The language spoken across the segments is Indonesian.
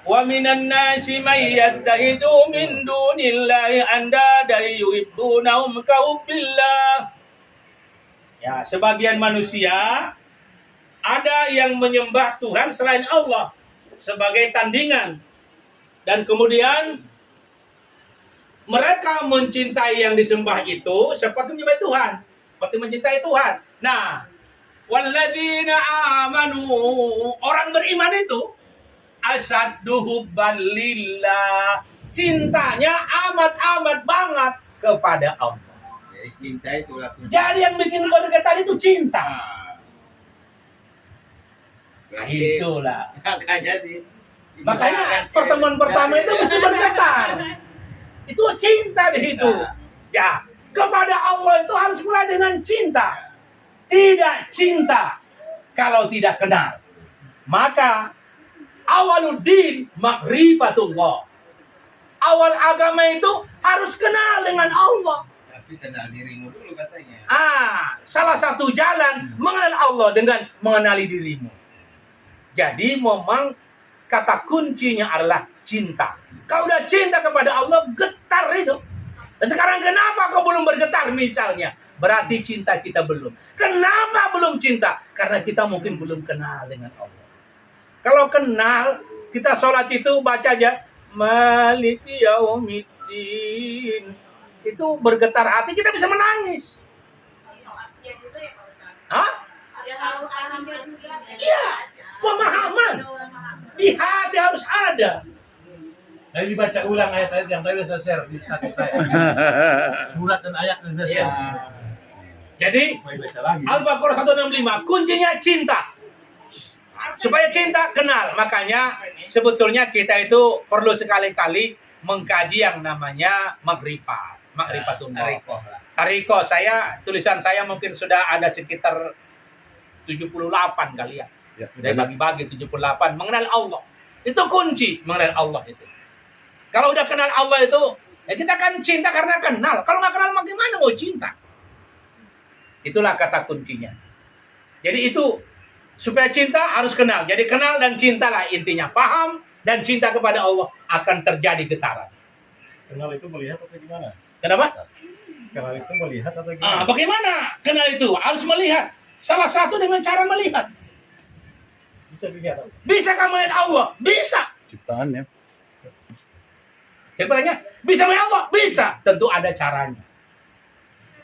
Wa minan nasi may yattahidu min dunillahi andada yuhibbunahum kahubbillah. Ya, sebagian manusia ada yang menyembah Tuhan selain Allah sebagai tandingan. Dan kemudian mereka mencintai yang disembah itu seperti menyembah Tuhan, seperti mencintai Tuhan. Nah, walladzina amanu, orang beriman itu asaddu hubban lillah, cintanya amat-amat banget kepada Allah. Jadi cinta itulah kunci. Jadi yang bikin bergetar itu cinta. Nah, itulah. Makanya pertemuan pertama itu mesti bergetar. Itu cinta di situ. Ya, kepada Allah itu harus mulai dengan cinta. Tidak cinta kalau tidak kenal. Maka awaluddin makrifatullah. Awal agama itu harus kenal dengan Allah. Tapi kenal dirimu dulu katanya. Salah satu jalan mengenal Allah dengan mengenali dirimu. Jadi memang kata kuncinya adalah cinta. Kalau udah cinta kepada Allah, getar itu. Sekarang kenapa kau belum bergetar misalnya? Berarti cinta kita belum. Kenapa belum cinta? Karena kita mungkin belum kenal dengan Allah. Kalau kenal, kita sholat itu baca aja Maliki Yaumiddin. Itu bergetar hati, kita bisa menangis. Hah? Iya, pemahaman. Di hati harus ada. Jadi dibaca ulang ayat-ayat yang tadi saya share di status saya. Surat dan ayat yang saya share. Ya. Jadi Baca lagi. Al-Baqarah 165 kuncinya cinta. Supaya cinta kenal. Makanya sebetulnya kita itu perlu sekali-kali mengkaji yang namanya makrifat. Makrifatullah. Tariko saya, tulisan saya mungkin sudah ada sekitar 78 kali ya. Dari bagi-bagi 78 mengenal Allah. Itu kunci mengenal Allah itu. Kalau udah kenal Allah itu, ya kita kan cinta karena kenal. Kalau nggak kenal bagaimana mau cinta? Itulah kata kuncinya. Jadi itu supaya cinta harus kenal. Jadi kenal dan cintalah intinya. Paham dan cinta kepada Allah akan terjadi getaran. Kenal itu melihat atau gimana? Kenapa? Kenal itu melihat atau gimana? Bagaimana kenal itu? Harus melihat. Salah satu dengan cara melihat. Bisa dilihat. Bisa kamu melihat Allah? Bisa. Ciptaannya. Sebenarnya bisa melihat Allah? Bisa. Tentu ada caranya.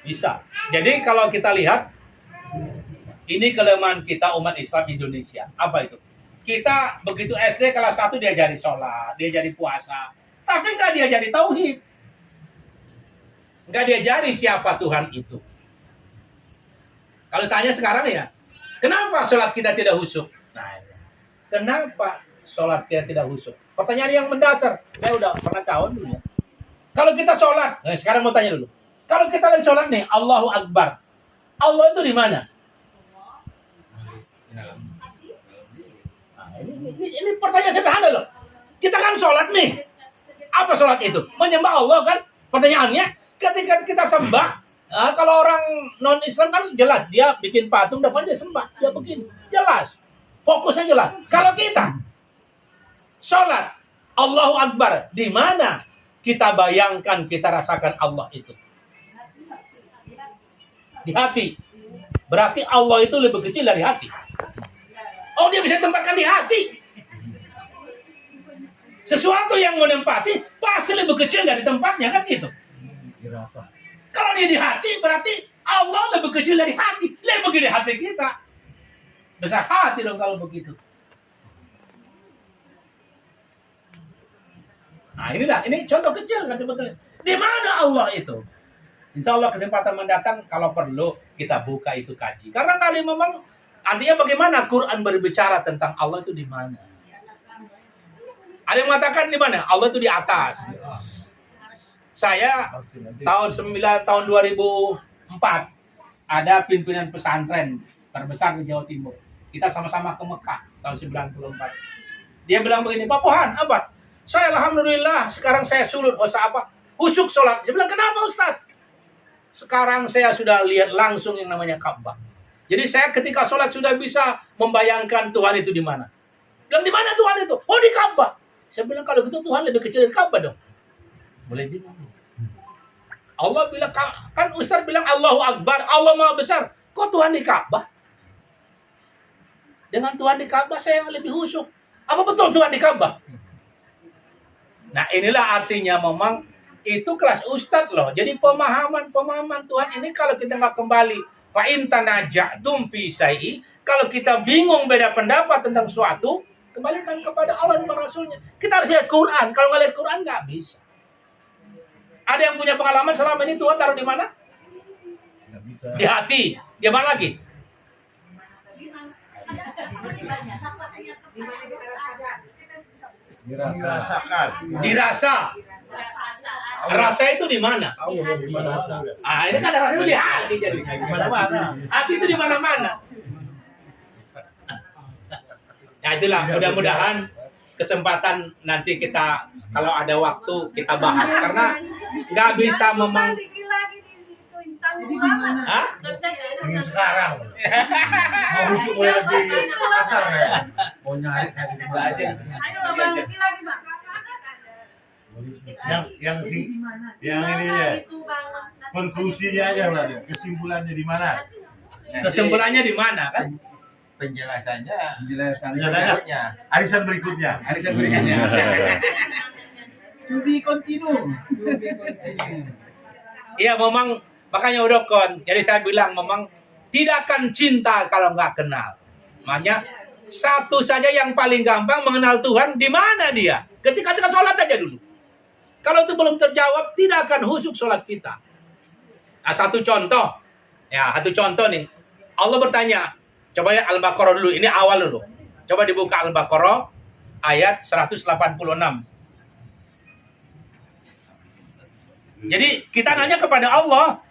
Bisa. Jadi kalau kita lihat, ini kelemahan kita umat Islam Indonesia. Apa itu? Kita begitu SD kelas 1 diajari sholat, diajari puasa. Tapi nggak diajari tauhid. Nggak diajari siapa Tuhan itu. Kalau tanya sekarang ya, kenapa sholat kita tidak khusyuk? Nah, kenapa sholat kita tidak khusyuk? Pertanyaan yang mendasar. Saya udah pernah tahu dulu ya. Kalau kita sholat, sekarang mau tanya dulu. Kalau kita lagi sholat nih, Allahu Akbar. Allah itu di mana? Nah, ini pertanyaan sederhana loh. Kita kan sholat nih. Apa sholat itu? Menyembah Allah kan? Pertanyaannya, ketika kita sembah, kalau orang non-Islam kan jelas. Dia bikin patung, depan dia sembah. Dia begini. Jelas. Fokusnya jelas. Kalau kita sholat, Allahu Akbar. Di mana kita bayangkan, kita rasakan Allah itu? Di hati. Berarti Allah itu lebih kecil dari hati. Oh, dia bisa tempatkan di hati. Sesuatu yang menempati pasti lebih kecil dari tempatnya, kan gitu. Dirasa. Kalau dia di hati, berarti Allah lebih kecil dari hati. Lebih gede hati kita. Besar hati dong kalau begitu. Nah, ini contoh kecil kan sebetulnya. Di mana Allah itu? Insya Allah kesempatan mendatang kalau perlu kita buka itu kaji. Karena kali memang artinya bagaimana Quran berbicara tentang Allah itu di mana? Ada yang mengatakan di mana? Allah itu di atas. Saya tahun 2004 ada pimpinan pesantren terbesar di Jawa Timur. Kita sama-sama ke Mekah tahun 94. Dia bilang begini, Pak Pohan, apa? Saya alhamdulillah sekarang saya sulut khusyuk sholat. Dia bilang, kenapa Ustaz? Sekarang saya sudah lihat langsung yang namanya Ka'bah. Jadi saya ketika sholat sudah bisa membayangkan Tuhan itu di mana. Dan di mana Tuhan itu? Oh, di Ka'bah. Saya bilang kalau gitu Tuhan lebih kecil dari Ka'bah dong. Mulai bingung. Allah bilang, kan Ustaz bilang Allahu Akbar, Allah Maha Besar. Kok Tuhan di Ka'bah? Dengan Tuhan di Ka'bah saya yang lebih khusyuk. Apa betul Tuhan di Ka'bah? Nah inilah artinya memang itu kelas Ustadz loh. Jadi pemahaman Tuhan ini kalau kita nggak kembali fa in tanaja'tum fi syai'i, kalau kita bingung beda pendapat tentang suatu, kembalikan kepada Allah dan Rasulnya. Kita harus lihat Quran. Kalau nggak lihat Quran nggak bisa. Ada yang punya pengalaman selama ini Tuhan taruh di mana? Nggak bisa. Di hati. Di mana lagi? Dirasakan. Dirasa. Rasa itu di mana? Allah di mana asalnya? Ah, ini kan rasa itu di hati jadi. Di mana-mana. Hati itu di mana-mana. Ya itulah, mudah-mudahan kesempatan nanti kita kalau ada waktu kita bahas karena nggak bisa memang. Hah? Ingin sekarang. Mau rusuk mulai lagi asar kayak. Mau nyari kayak di mana aja. Yang ini ya. Konklusinya aja berarti. Kesimpulannya di mana? Kesimpulannya di mana kan? Penjelasannya Penjelasannya arisan berikutnya. to be continue. Iya memang makanya udah kon. Jadi saya bilang memang tidak akan cinta kalau nggak kenal. Makanya satu saja yang paling gampang mengenal Tuhan di mana dia. Ketika kita sholat aja dulu. Kalau itu belum terjawab tidak akan khusyuk sholat kita. Nah, satu contoh nih. Allah bertanya, coba ya Al-Baqarah dulu. Ini awal dulu. Coba dibuka Al-Baqarah ayat 186. Jadi kita nanya kepada Allah.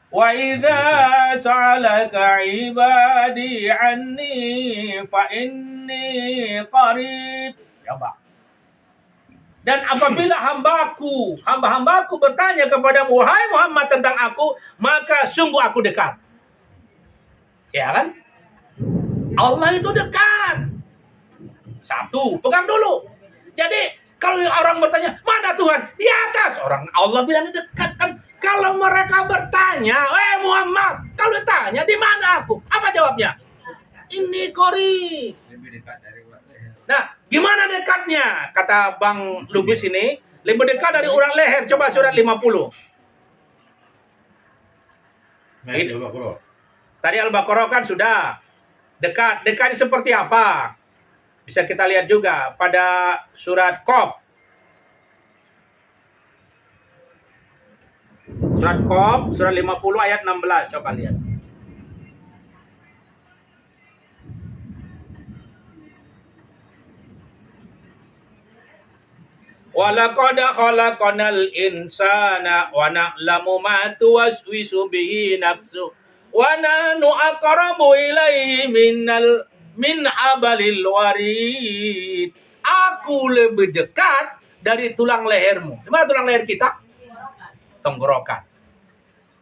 Wa idza sa'alaka 'ibadi 'anni fa inni qarib. Coba. Dan apabila hamba-hambaku bertanya kepadamu, wahai Muhammad tentang aku, maka sungguh aku dekat. Ya kan? Allah itu dekat. Satu, pegang dulu. Jadi kalau orang bertanya, mana Tuhan? Di atas. Orang Allah bilang dekat kan. Kalau mereka bertanya, Muhammad, kalau tanya di mana aku? Apa jawabnya? Ini kori. Lebih dekat dari urat leher. Nah, gimana dekatnya? Kata Bang Lubis ini, lebih dekat dari urat leher. Coba surat 50. Nah, itu Al-Baqarah. Tadi Al-Baqarah kan sudah. Dekatnya seperti apa? Bisa kita lihat juga pada surat Qaf. Surat Qaf, surat 50 ayat 16. Coba lihat. Walaqad khalaqnal insana wa na'lamu ma tuwaswisu bihi nafsu wa nahnu aqrabu ilaihi min habalil warid. Aku lebih dekat dari tulang lehermu. Di mana tulang leher kita? Tenggorokan.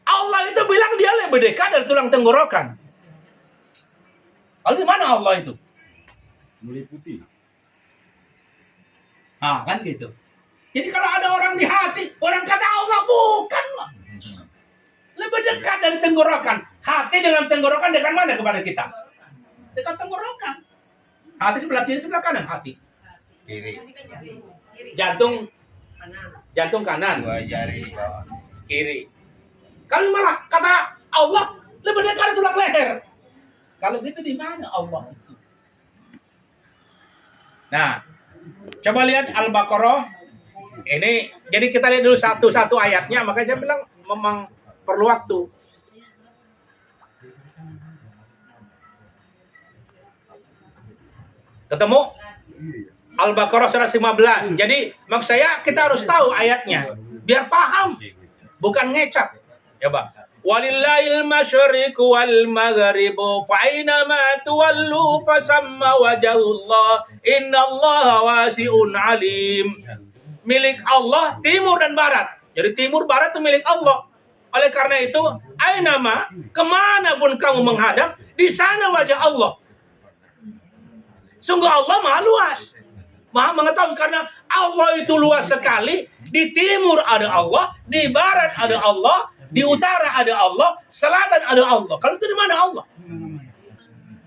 Allah itu bilang dia lebih dekat dari tulang tenggorokan. Lalu di mana Allah itu? Meliputi. Nah, kan gitu. Jadi kalau ada orang di hati, orang kata Allah bukan lah. Lebih dekat dari tenggorokan. Hati dengan tenggorokan dekat mana kepada kita? Dekat tenggorokan. Hati sebelah kiri, sebelah kanan hati. Kiri. Jantung kanan. 2 jari di bawah. Kiri. Kalau malah kata Allah lebih dekat dari tulang leher. Kalau gitu di mana Allah itu? Nah, coba lihat Al-Baqarah. Ini jadi kita lihat dulu satu-satu ayatnya, makanya saya bilang memang perlu waktu. Ketemu? Al-Baqarah surat 15. Jadi maksud saya kita harus tahu ayatnya biar paham. Bukan ngecap. Coba. Walillahil masyriqu wal maghribu fa aina ma tuwallu fa samma wajhullah innallaha wasi'un alim. Milik Allah timur dan barat. Jadi timur barat itu milik Allah. Oleh karena itu, ainama, kemanapun kamu menghadap, di sana wajah Allah. Sungguh Allah maha luas, maha mengetahui, karena Allah itu luas sekali. Di timur ada Allah, di barat ada Allah, di utara ada Allah, selatan ada Allah. Kalau itu di mana Allah?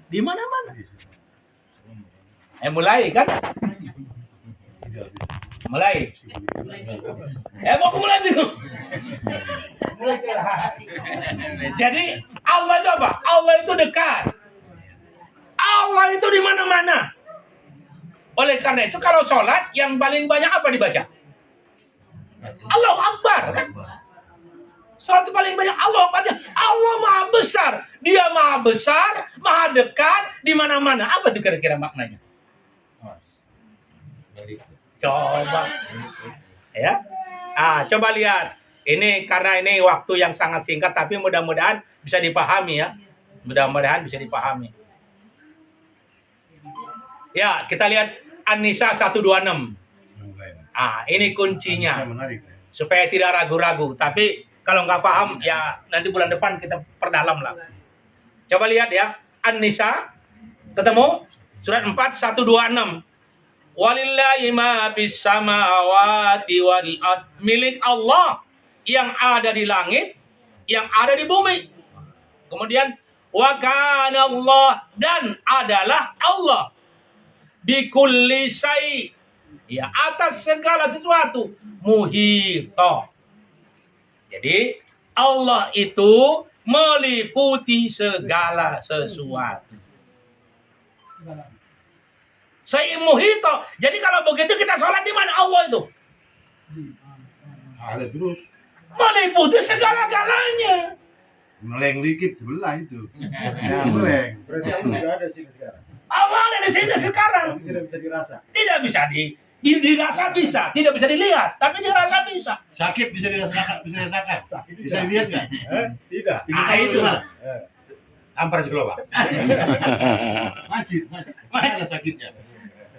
Di mana-mana. Mulai kan? Mulai. Kok mulai bingung? Jadi Allah itu apa? Allah itu dekat. Allah itu di mana-mana. Oleh karena itu kalau sholat yang paling banyak apa dibaca? Allahu Akbar. Kan? Sholat itu paling banyak Allah Akbar. Allah maha besar. Dia maha besar, maha dekat, di mana-mana. Apa itu kira-kira maknanya? Coba. Ya. Coba lihat. Ini karena ini waktu yang sangat singkat, tapi mudah-mudahan bisa dipahami ya. Mudah-mudahan bisa dipahami. Ya, kita lihat An-Nisa 126. Ini kuncinya. Supaya tidak ragu-ragu. Tapi kalau nggak paham, ya nanti bulan depan kita perdalam lah. Coba lihat ya. An-Nisa, ketemu? Surat 4, 126. Walillahi ma fis samawati wal ard. Milik Allah yang ada di langit, yang ada di bumi. Kemudian wa kana Allah, dan adalah Allah bikulli syai', ya atas segala sesuatu, muhito. Jadi Allah itu meliputi segala sesuatu. Syai' muhito. Jadi kalau begitu kita sholat di mana Allah itu? Ada terus. Meliputi segala-galanya. Meleng dikit sebelah itu. Ya, meleng. Berarti Allah juga ada sini sekarang. Allah ada di sini sekarang. Tapi tidak bisa dirasa. Tidak bisa dirasa bisa, tidak bisa dilihat, tapi dirasa bisa. Sakit bisa dirasakan, Sakit bisa dilihat nggak? Tidak. Itu lah. Tampar sekelopak. Macet. Mana sakitnya?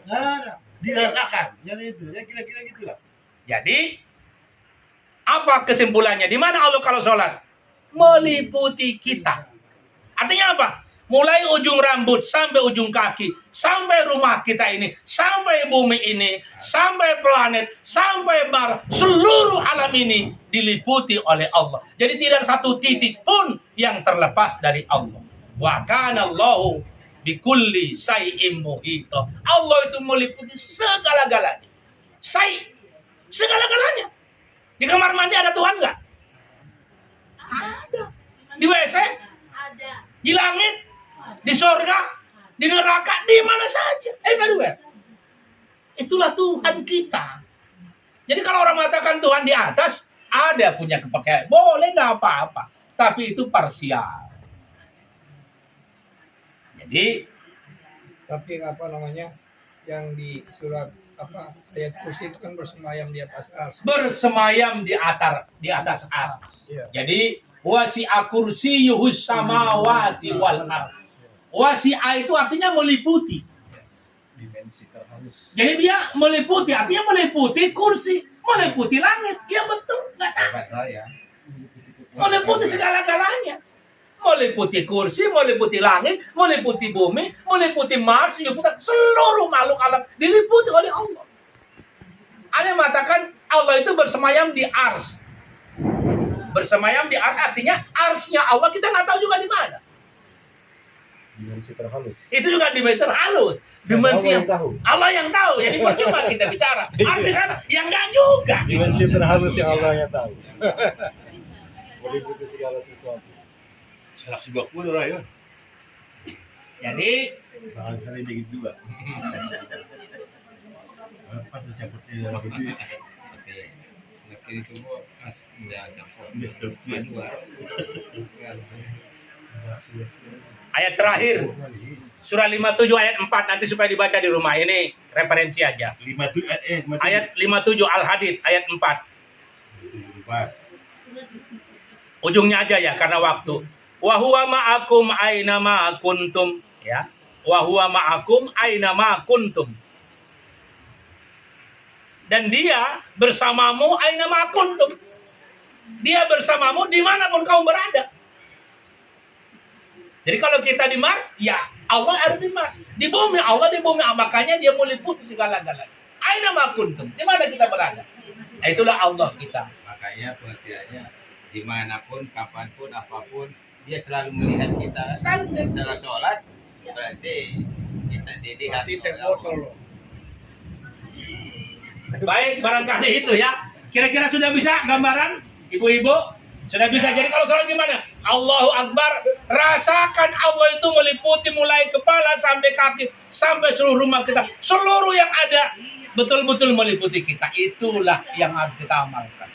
Nggak ada. Dirasakan. Jadi itu, ya kira-kira gitulah. Jadi apa kesimpulannya? Di mana Allah kalau sholat? Meliputi kita. Artinya apa? Mulai ujung rambut sampai ujung kaki, sampai rumah kita ini, sampai bumi ini, sampai planet, sampai bar, seluruh alam ini diliputi oleh Allah. Jadi tidak satu titik pun yang terlepas dari Allah. Wa kana Allahu bikulli syai'in muhito. Allah itu meliputi segala-galanya. Segala-galanya. Di kamar mandi ada Tuhan nggak? Ada. Di WC? Ada. Di langit? Di surga, di neraka, di mana saja. Everywhere. Itulah Tuhan kita. Jadi kalau orang mengatakan Tuhan di atas, ada punya kepercayaan. Boleh, nggak apa-apa. Tapi itu parsial. Jadi, Tapi apa namanya yang di surat apa ayat kursi itu kan bersemayam di atas ars. bersemayam di atas ars. Iya. Jadi, wasi'a kursiyyuhus samawati wal ardh. Wasi'a itu artinya meliputi. Dimensi terhalus. Jadi dia meliputi, artinya meliputi kursi, meliputi langit. Ya betul, nggak salah. Meliputi segala-galanya. Meliputi kursi, meliputi langit, meliputi bumi, meliputi Mars, Jupiter, seluruh makhluk alam diliputi oleh Allah. Ada yang mengatakan Allah itu bersemayam di ars. Bersemayam di ars artinya arsnya Allah kita nggak tahu juga di mana. Dimensi terhalus. Itu juga dimensi halus. Dimensi Allah yang tahu. Allah yang tahu. Jadi percuma kita bicara. Ars di sana yang enggak juga. Dimensi terhalus yang Allah yang tahu. Meliputi segala sesuatu. Salah sebuah pun orang ya. Jadi Bahkan saya jadi dua. Pas dicampur di dalam itu. ayat terakhir surah 57 ayat 4 nanti supaya dibaca di rumah. Ini referensi aja. 57 Ayat 57 Al-Hadid ayat 4. 4. Ujungnya aja ya karena waktu. Wa huwa ma'akum aina ma kuntum ya. Wa huwa ma'akum aina ma kuntum. Dan dia bersamamu aina ma kuntum. Dia bersamamu dimanapun kau berada. Jadi kalau kita di Mars, ya Allah ada di Mars. Di bumi, Allah di bumi. Makanya dia meliputi segala-galanya. Aina ma kuntum. Di mana kita berada? Nah, itulah Allah kita. Makanya pengertiannya dimanapun, kapanpun, apapun, dia selalu melihat kita. Selalu. Setelah sholat, berarti kita dilihat Di oleh foto Allah. loh. Baik, barangkali itu ya. Kira-kira sudah bisa gambaran, ibu-ibu? Sudah bisa. Jadi kalau sholat gimana? Allahu Akbar. Rasakan Allah itu meliputi mulai kepala sampai kaki, sampai seluruh rumah kita. Seluruh yang ada betul-betul meliputi kita. Itulah yang harus kita amalkan.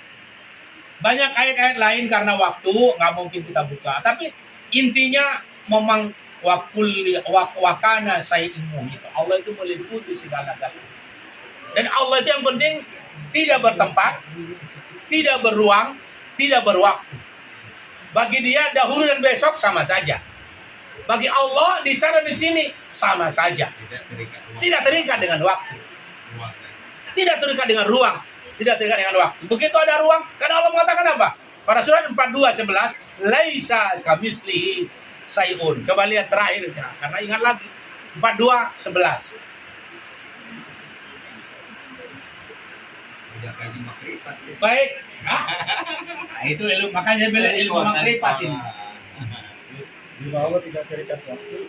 Banyak ayat-ayat lain karena waktu nggak mungkin kita buka. Tapi intinya memang wakana sayyidmu itu. Allah itu meliputi segala-galanya. Dan Allah itu yang penting tidak bertempat, tidak beruang, tidak berwaktu. Bagi dia dahulu dan besok sama saja. Bagi Allah di sana di sini sama saja. Tidak terikat ruang. Tidak terikat dengan waktu. Ruang. Tidak terikat dengan ruang. Tidak terikat dengan waktu. Begitu ada ruang, karena Allah mengatakan apa? Pada surat 42:11, laisa kamislihi sayun. Coba lihat terakhirnya, karena ingat lagi. 42:11. Udah kaji makrifat. Baik. Nah, itu ilmu, makanya bilang ilmu makrifat ini. Di bawah tidak terikat waktu,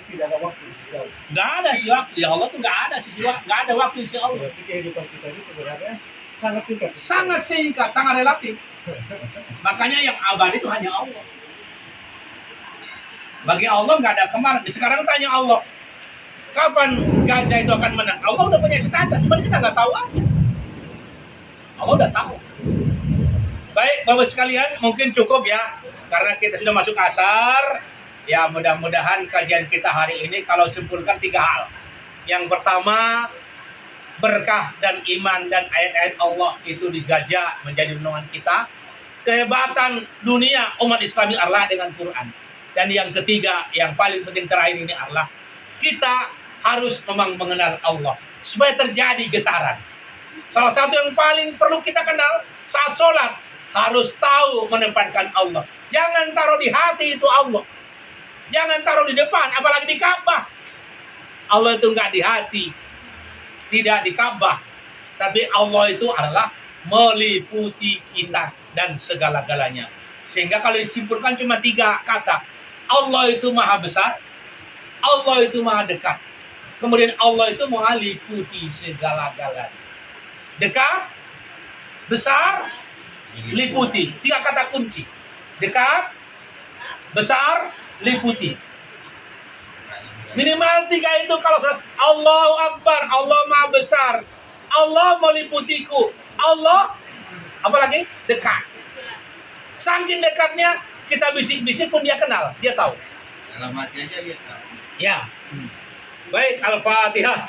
tidak ada waktu di situ. Nggak ada sih waktu. Ya Allah tuh nggak ada sih waktu. Nggak ada waktu sih Allah. Berarti kehidupan kita ini sebenarnya sangat singkat. Sangat singkat, sangat relatif. Makanya yang abadi itu hanya Allah. Bagi Allah nggak ada kemarin. Sekarang tanya Allah, kapan gajah itu akan menang? Allah udah punya catatan, cuma kita nggak tahu aja. Allah udah tahu. Baik, Bapak sekalian, mungkin cukup ya, karena kita sudah masuk asar. Ya, mudah-mudahan kajian kita hari ini kalau simpulkan 3 hal. Yang pertama, berkah dan iman dan ayat-ayat Allah itu digajah menjadi renungan kita. Kehebatan dunia umat Islami adalah dengan Quran. Dan yang ketiga, yang paling penting terakhir ini adalah kita harus memang mengenal Allah supaya terjadi getaran. Salah satu yang paling perlu kita kenal saat sholat, harus tahu menempatkan Allah. Jangan taruh di hati itu Allah. Jangan taruh di depan, apalagi di Ka'bah. Allah itu enggak di hati, tidak di Ka'bah. Tapi Allah itu adalah meliputi kita dan segala-galanya. Sehingga kalau disimpulkan cuma 3 kata. Allah itu maha besar, Allah itu maha dekat. Kemudian Allah itu meliputi segala-galanya. Dekat, besar, liputi. 3 kata kunci. Dekat, besar, liputi. Minimal 3 itu kalau Allahu Akbar, Allah maha besar, Allah meliputiku, Allah apalagi dekat. Saking dekatnya kita bisik-bisik pun dia kenal, dia tahu. Dalam hati aja dia tahu. Ya. Baik, Al-Fatihah.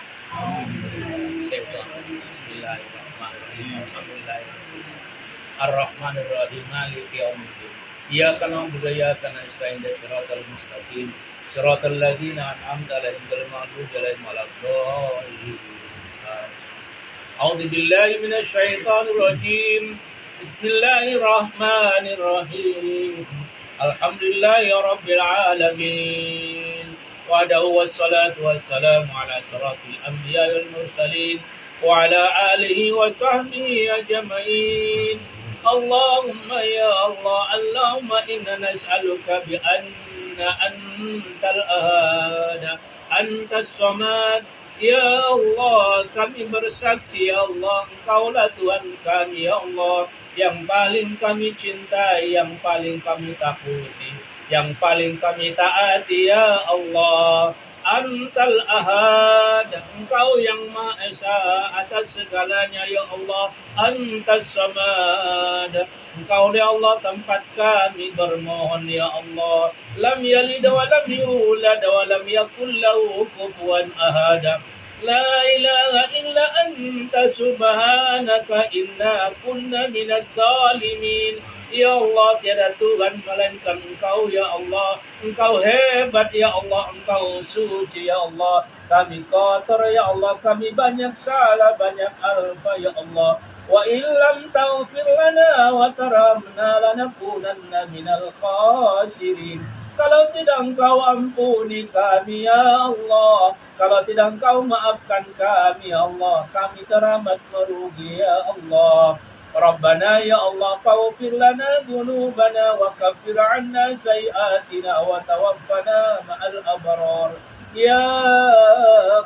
Ar-Rahmanir-Rahim, Maliki yaumiddin. Iyyaka na'budu wa iyyaka nasta'in, ihdinas mustaqim. Shiratal ladzina an'amta 'alaihim ghairil maghdubi 'alaihim waladdallin. A'udzu billahi minasy syaithanir rajim. Bismillahirrahmanirrahim. Alhamdulillahi rabbil alamin. Wa'adahu wassalatu wassalamu ala asyrafil anbiya'i wal mursalin wa ala alihi wa sahbihi ajma'in. Allahumma ya Allah, Allahumma inna nas'aluka bi anna antal ahad, antas samad. Ya Allah, kami bersaksi ya Allah, Engkaulah Tuhan kami ya Allah, yang paling kami cintai, yang paling kami takuti, yang paling kami taati ya Allah. Antal ahad, Engkau yang Maha Esa atas segalanya ya Allah. Antas samad, Engkau ya Allah tempat kami bermohon ya Allah. Lam yalid wa lam yulad wa lam yakul lahu kufuwan ahad. La ilaha illa anta subhanaka inna kunna minadz zalimin. Ya Allah, tiada Tuhan melainkan Engkau ya Allah. Engkau hebat ya Allah, Engkau suci ya Allah. Kami kotor ya Allah, kami banyak salah, banyak alfa ya Allah. وإن لم تغفر لنا وترحمنا لنكونن من الخاسرين. Kalau tidak Engkau ampuni kami ya Allah, kalau tidak Engkau maafkan kami ya Allah, kami teramat merugi ya Allah. Rabbana ya Allah, faghfir lana dhunubana wa kaffir 'anna sayyi'atina wa tawaffana ma'al abrar. Ya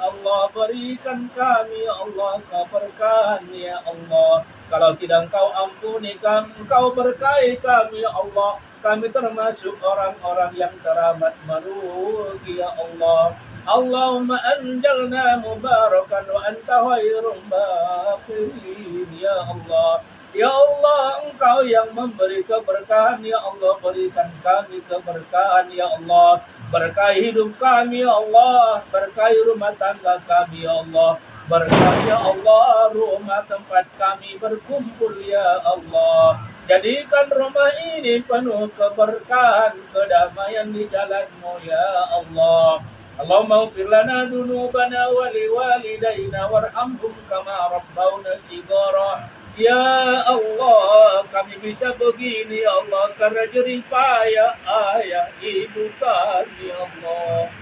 Allah, berikan kami ya Allah keberkahan ya Allah. Kalau tidak Engkau ampuni kami, Engkau berkahi kami ya Allah, kami termasuk orang-orang yang teramat merugi ya Allah. Allahumma anjalna mubarakan wa anta khairul baqirin ya Allah. Ya Allah, Engkau yang memberi keberkahan ya Allah, berikan kami keberkahan ya Allah. Berkahi hidup kami ya Allah, berkahi rumah tangga kami ya Allah. Berkahi ya Allah rumah tempat kami berkumpul ya Allah. Jadikan rumah ini penuh keberkahan, kedamaian di jalan-Mu ya Allah. Allahumma ighfir lana dzunubana wa liwalidayna warhamhum kama rabbawna shighara. Ya Allah, kami bisa begini ya Allah karena jerih payah ayah ibu kami ya Allah.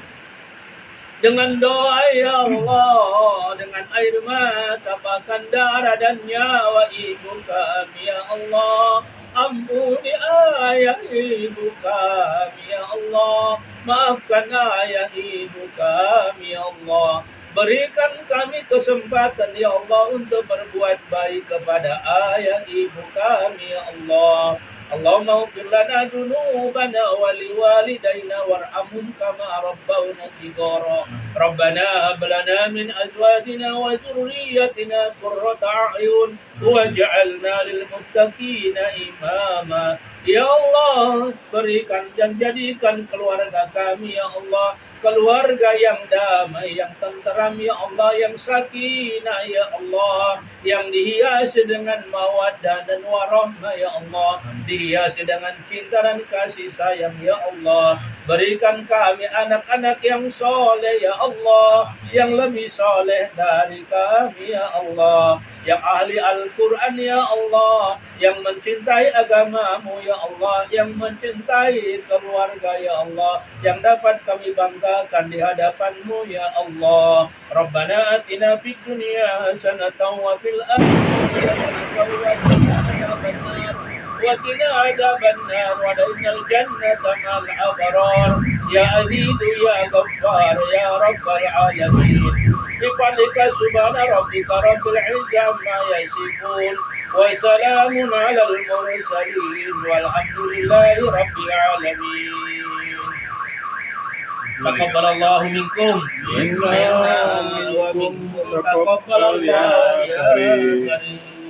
Dengan doa ya Allah, dengan air mata, bahkan darah dan nyawa ibu kami ya Allah. Ampuni ayah ibu kami ya Allah. Maafkan ayah ibu kami ya Allah. Berikan kami kesempatan ya Allah untuk berbuat baik kepada ayah ibu kami ya Allah. Allahumma ighfir lana dzunubana wa liwalidayna warhamhum kama rabbawna shighara. Rabbana hab lana min azwajina wa dhurriyyatina qurrata a'yun waj'alna lil muttaqina imama. Ya Allah, berikan dan jadikan keluarga kami ya Allah keluarga yang damai, yang tenteram ya Allah, yang sakinah ya Allah, yang dihiasi dengan mawaddah dan warahmah ya Allah, dihiasi dengan cinta dan kasih sayang ya Allah. Berikan kami anak-anak yang soleh ya Allah, yang lebih soleh dari kami ya Allah, yang ahli Al-Quran ya Allah, yang mencintai agamamu ya Allah, yang mencintai keluarga ya Allah, yang dapat kami banggakan di hadapanmu ya Allah. Rabbana atina fid dunya hasanatan wa fil akhirati hasanatan wa qina adzabannar wa qina adzabannar wa adkhilnal jannata ma'al abrar ya aziz ya ghaffar ya rabbal alamin. Bifadlika subhana rabbika rabbil izzati amma yasifun wa salamun alal mursalin walhamdulillahi rabbil alamin. Taqabbalallahu minkum Inna minkum taqabbalallahu ya karim.